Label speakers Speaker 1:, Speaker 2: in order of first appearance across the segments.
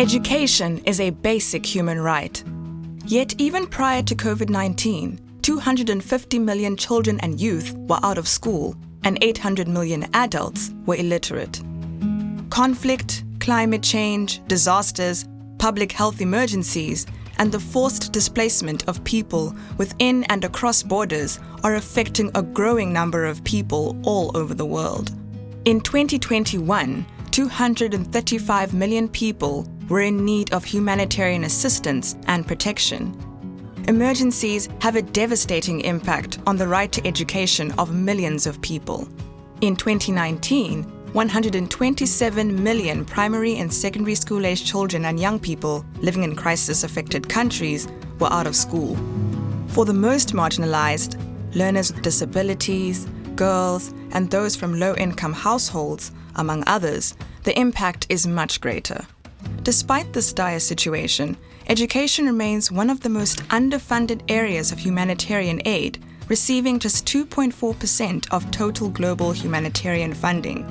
Speaker 1: Education is a basic human right. Yet even prior to COVID-19, 250 million children and youth were out of school and 800 million adults were illiterate. Conflict, climate change, disasters, public health emergencies, and the forced displacement of people within and across borders are affecting a growing number of people all over the world. In 2021, 235 million people were in need of humanitarian assistance and protection. Emergencies have a devastating impact on the right to education of millions of people. In 2019, 127 million primary and secondary school-aged children and young people living in crisis-affected countries were out of school. For the most marginalized, learners with disabilities, girls, and those from low-income households, among others, the impact is much greater. Despite this dire situation, education remains one of the most underfunded areas of humanitarian aid, receiving just 2.4% of total global humanitarian funding.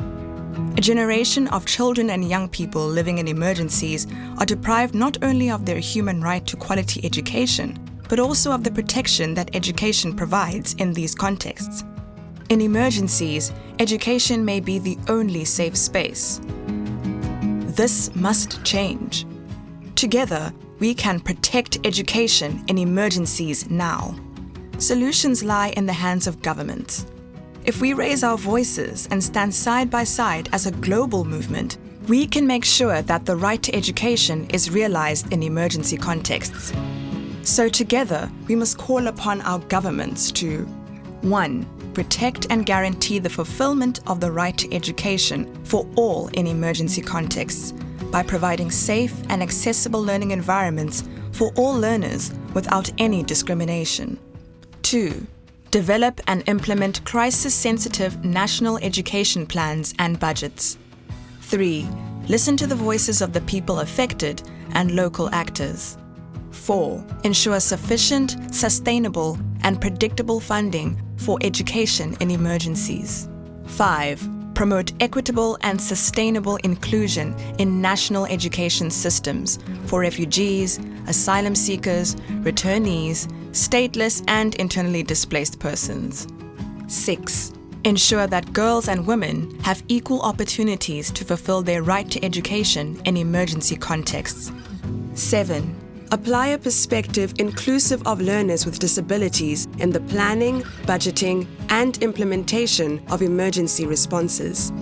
Speaker 1: A generation of children and young people living in emergencies are deprived not only of their human right to quality education, but also of the protection that education provides in these contexts. In emergencies, education may be the only safe space. This must change. Together, we can protect education in emergencies now. Solutions lie in the hands of governments. If we raise our voices and stand side by side as a global movement, we can make sure that the right to education is realized in emergency contexts. So together, we must call upon our governments to 1. Protect and guarantee the fulfillment of the right to education for all in emergency contexts by providing safe and accessible learning environments for all learners without any discrimination. 2. Develop and implement crisis-sensitive national education plans and budgets. 3. Listen to the voices of the people affected and local actors. 4. Ensure sufficient, sustainable, and predictable funding for education in emergencies. 5. Promote equitable and sustainable inclusion in national education systems for refugees, asylum seekers, returnees, stateless and internally displaced persons. 6. Ensure that girls and women have equal opportunities to fulfill their right to education in emergency contexts. 7. Apply a perspective inclusive of learners with disabilities in the planning, budgeting, and implementation of emergency responses.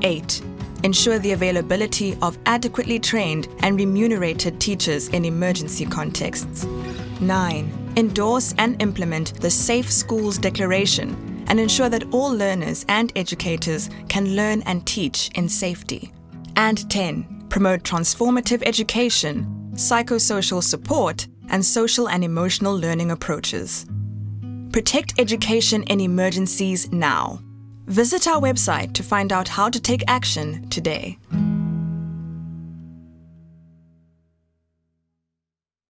Speaker 1: 8. Ensure the availability of adequately trained and remunerated teachers in emergency contexts. 9. Endorse and implement the Safe Schools Declaration and ensure that all learners and educators can learn and teach in safety. And 10. Promote transformative education, psychosocial support, and social and emotional learning approaches. Protect education in emergencies now. Visit our website to find out how to take action today.